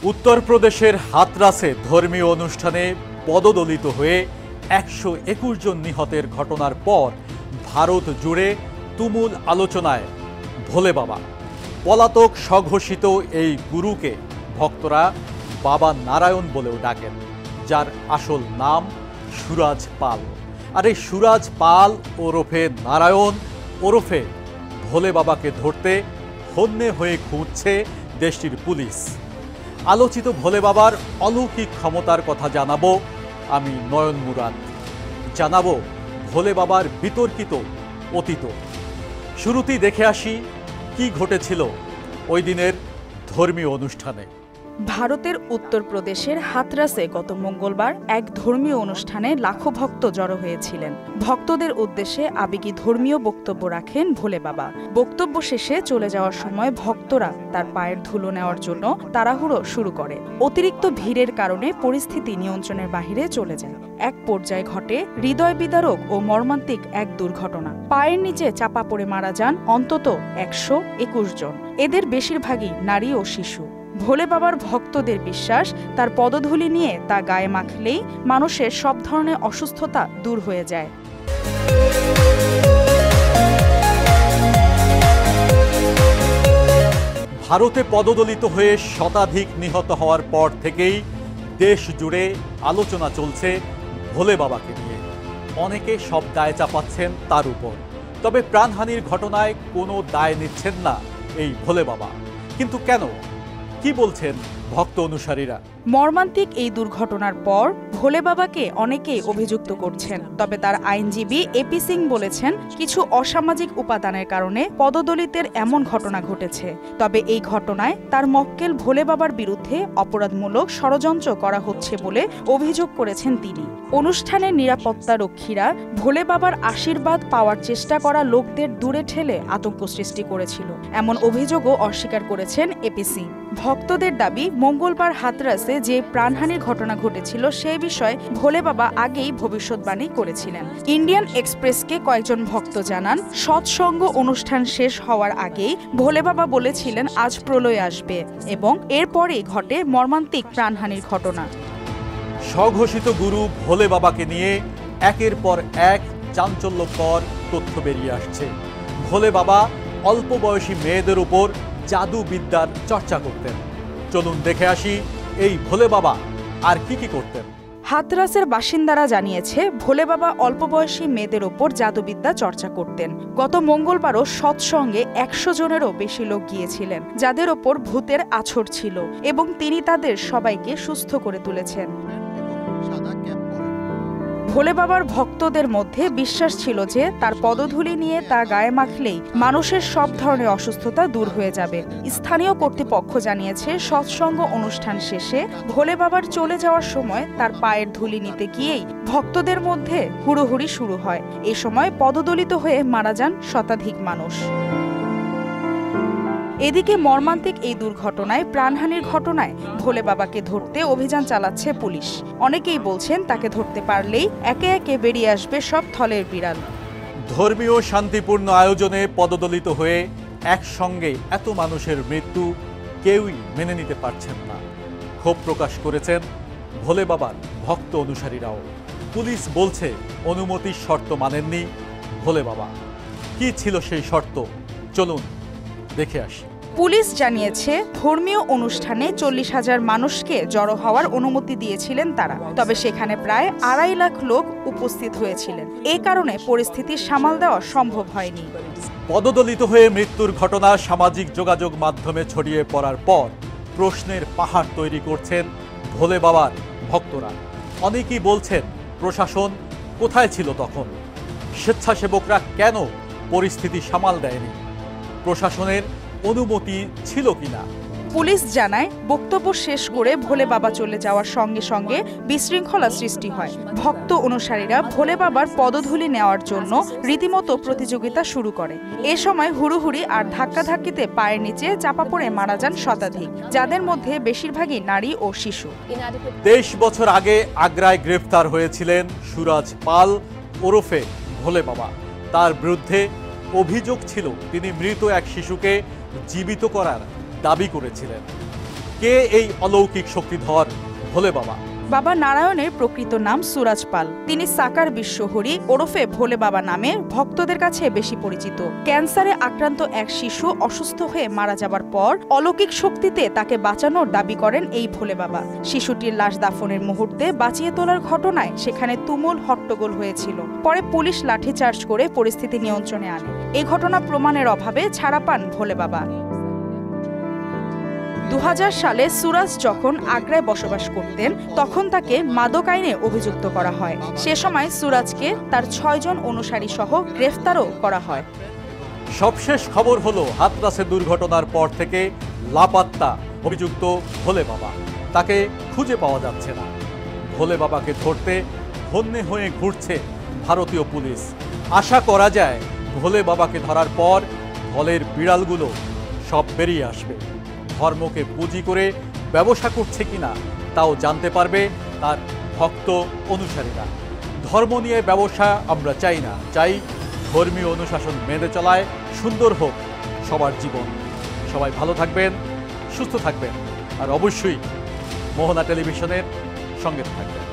উত্তরপ্রদেশের হাতরাসে ধর্মীয় অনুষ্ঠানে পদদলিত হয়ে ১২১ জন নিহতের ঘটনার পর ভারত জুড়ে তুমুল আলোচনায় ভোলে বাবা। পলাতক স্বঘোষিত এই গুরুকে ভক্তরা বাবা নারায়ণ বলেও ডাকেন, যার আসল নাম সুরাজ পাল। আর এই সুরাজ পাল ওরফে নারায়ণ ওরফে ভোলে বাবাকে ধরতে হন্যে হয়ে খুঁজছে দেশটির পুলিশ। আলোচিত ভোলে বাবার অলৌকিক ক্ষমতার কথা জানাবো আমি নয়ন মুরাদ। জানাবো ভোলে বাবার বিতর্কিত অতীত। শুরুতেই দেখে আসি কি ঘটেছিল ওই দিনের ধর্মীয় অনুষ্ঠানে। ভারতের উত্তরপ্রদেশের হাতরাসে গত মঙ্গলবার এক ধর্মীয় অনুষ্ঠানে লাখো ভক্ত জড়ো হয়েছিলেন। ভক্তদের উদ্দেশ্যে আবেগী ধর্মীয় বক্তব্য রাখেন ভোলে বাবা। বক্তব্য শেষে চলে যাওয়ার সময় ভক্তরা তার পায়ের ধুলো নেওয়ার জন্য তাড়াহুড়ো শুরু করে। অতিরিক্ত ভিড়ের কারণে পরিস্থিতি নিয়ন্ত্রণের বাহিরে চলে যায়। এক পর্যায়ে ঘটে হৃদয় বিদারক ও মর্মান্তিক এক দুর্ঘটনা। পায়ের নিচে চাপা পড়ে মারা যান অন্তত ১২১ জন। এদের বেশিরভাগই নারী ও শিশু। ভোলে বাবার ভক্তদের বিশ্বাস, তার পদধূলি নিয়ে তা গায়ে মাখলেই মানুষের সব ধরনের অসুস্থতা দূর হয়ে যায়। ভারতে পদদলিত হয়ে শতাধিক নিহত হওয়ার পর থেকেই দেশ জুড়ে আলোচনা চলছে ভোলে বাবাকে নিয়ে। অনেকে সব দায় চাপাচ্ছেন তার উপর, তবে প্রাণহানির ঘটনায় কোনো দায় নিচ্ছেন না এই ভোলে বাবা। কিন্তু কেন? কি বলছেন ভক্ত অনুসারীরা? মর্মান্তিক এই দুর্ঘটনার পর ভোলে বাবাকে অনেকেই অভিযুক্ত করছেন। তবে তার আইনজীবী এপি সিং বলেছেন, কিছু অসামাজিক উপাদানের কারণে পদদলিতের এমন ঘটনা ঘটেছে। তবে এই ঘটনায় তার মক্কেল ভোলে বাবার বিরুদ্ধে অপরাধমূলক ষড়যন্ত্র করা হচ্ছে বলে অভিযোগ করেছেন তিনি। অনুষ্ঠানের নিরাপত্তা রক্ষীরা ভোলে বাবার আশীর্বাদ পাওয়ার চেষ্টা করা লোকদের দূরে ঠেলে আতঙ্ক সৃষ্টি করেছিল, এমন অভিযোগও অস্বীকার করেছেন এপি সিং। ভক্তদের দাবি, মঙ্গলবার হাতরাসে যে প্রাণহানির ঘটনা ঘটেছিল সেই বিষয়ে ভোলে বাবা আগেই ভবিষ্যৎবাণী করেছিলেন। ইন্ডিয়ান এক্সপ্রেসকে কয়েকজন ভক্ত জানান, সৎসঙ্গ অনুষ্ঠান শেষ হওয়ার আগেই ভোলে বাবা বলেছিলেন আজ প্রলয় আসবে, এবং এরপরেই ঘটে মর্মান্তিক প্রাণহানির ঘটনা। স্বঘোষিত গুরু ভোলে বাবাকে নিয়ে একের পর এক চাঞ্চল্যকর তথ্য বেরিয়ে আসছে। ভোলে বাবা অল্প বয়সী মেয়েদের উপর জাদু বিদ্যার চর্চা করতেন। চলুন দেখে আসি এই ভোলে বাবা আর কি কি করতেন। হাতরাসের বাসিন্দারা জানিয়েছে, ভোলে বাবা অল্প বয়সী মেয়েদের ওপর জাদুবিদ্যা চর্চা করতেন। গত মঙ্গলবারও সৎসঙ্গে ১০০ জনেরও বেশি লোক গিয়েছিলেন, যাদের ওপর ভূতের আছড় ছিল, এবং তিনি তাদের সবাইকে সুস্থ করে তুলেছেন। ভোলে বাবার ভক্তদের মধ্যে বিশ্বাস ছিল যে তার পদধূলি নিয়ে তা গায়ে মাখলেই মানুষের সব ধরনের অসুস্থতা দূর হয়ে যাবে। স্থানীয় কর্তৃপক্ষ জানিয়েছে, সৎসঙ্গ অনুষ্ঠান শেষে ভোলে বাবার চলে যাওয়ার সময় তার পায়ের ধুলি নিতে গিয়েই ভক্তদের মধ্যে হুড়োহুড়ি শুরু হয়। এ সময় পদদলিত হয়ে মারা যান শতাধিক মানুষ। এদিকে মর্মান্তিক এই দুর্ঘটনায় প্রাণহানির ঘটনায় ভোলে বাবাকে ধরতে অভিযান চালাচ্ছে পুলিশ। অনেকেই বলছেন, তাকে ধরতে পারলেই একে একে বেরিয়ে আসবে সব থলের বিড়াল। ধর্মীয় শান্তিপূর্ণ আয়োজনে পদদলিত হয়ে একসঙ্গে এত মানুষের মৃত্যু কেউই মেনে নিতে পারছেন না। ক্ষোভ প্রকাশ করেছেন ভোলে বাবার ভক্ত অনুসারীরাও। পুলিশ বলছে, অনুমতির শর্ত মানেননি ভোলে বাবা। কি ছিল সেই শর্ত? চলুন দেখে আসি। পুলিশ জানিয়েছে, ধর্মীয় অনুষ্ঠানে ৪০,০০০ মানুষকে জড়ো হওয়ার অনুমতি দিয়েছিলেন তারা। তবে সেখানে প্রায় ২.৫ লাখ লোক উপস্থিত হয়েছিলেন। এ কারণে পরিস্থিতি সামাল দেওয়া সম্ভব হয়নি। পদদলিত হয়ে মৃত্যুর ঘটনা সামাজিক যোগাযোগ মাধ্যমে ছড়িয়ে পড়ার পর প্রশ্নের পাহাড় তৈরি করছেন ভোলে বাবার ভক্তরা। অনেকেই বলছেন, প্রশাসন কোথায় ছিল তখন? স্বেচ্ছাসেবকরা কেন পরিস্থিতি সামাল দেয়নি? প্রশাসনের অনুমতি ছিল কিনা? পুলিশ জানায়, বক্তব্য শেষ করে ভোলে বাবা চলে যাওয়ার সঙ্গে সঙ্গে বিশৃঙ্খলা সৃষ্টি হয়। ভক্ত অনুসারীরা ভোলে বাবার পদধূলি নেওয়ার জন্য রীতিমতো প্রতিযোগিতা শুরু করে। এ সময় হুড়োহুড়ি আর ধাক্কাধাক্কিতে পায়ের নিচে চাপা পড়ে মারা যান শতাধিক, যাদের মধ্যে বেশিরভাগই নারী ও শিশু। ২৩ বছর আগে আগ্রায় গ্রেফতার হয়েছিলেন সুরাজ পাল ওরফে ভোলে বাবা। তার বিরুদ্ধে অভিযোগ ছিল তিনি মৃত এক শিশুকে জীবিত করার দাবি করেছিলেন। কে এই অলৌকিক শক্তিধর ভোলে বাবা? বাবা নারায়ণের প্রকৃত নাম সুরাজ পাল। তিনি সাকার বিশ্বহরি ওরফে ভোলে বাবা নামে ভক্তদের কাছে বেশি পরিচিত। ক্যান্সারে আক্রান্ত এক শিশু অসুস্থ হয়ে মারা যাবার পর অলৌকিক শক্তিতে তাকে বাঁচানোর দাবি করেন এই ভোলে বাবা। শিশুটির লাশ দাফনের মুহূর্তে বাঁচিয়ে তোলার ঘটনায় সেখানে তুমুল হট্টগোল হয়েছিল। পরে পুলিশ লাঠিচার্জ করে পরিস্থিতি নিয়ন্ত্রণে আনে। এই ঘটনা প্রমাণের অভাবে ছাড়া পান ভোলে বাবা। 2000 সালে সুরাজ যখন আগ্রায় বসবাস করতেন তখন তাকে মাদক আইনে অভিযুক্ত করা হয়। সে সময় সুরাজকে তার 6 জন অনুসারী সহ গ্রেফতারও করা হয়। সবশেষ খবর হলো হাতরাসে দুর্ঘটনার পর থেকে লাপাত্তা অভিযুক্ত ভোলে বাবা। তাকে খুঁজে পাওয়া যাচ্ছে না। ভোলে বাবাকে ধরতে হন্যে হয়ে ঘুরছে ভারতীয় পুলিশ। আশা করা যায় ভোলে বাবাকে ধরার পর দলের বিড়ালগুলো সব বেরিয়ে আসবে। ধর্মকে পুঁজি করে ব্যবসা করছে কিনা তাও জানতে পারবে তার ভক্ত অনুসারীরা। ধর্ম নিয়ে ব্যবসা আমরা চাই না, চাই ধর্মীয় অনুশাসন মেনে চলায় সুন্দর হোক সবার জীবন। সবাই ভালো থাকবেন, সুস্থ থাকবেন, আর অবশ্যই মোহনা টেলিভিশনের সঙ্গে থাকবেন।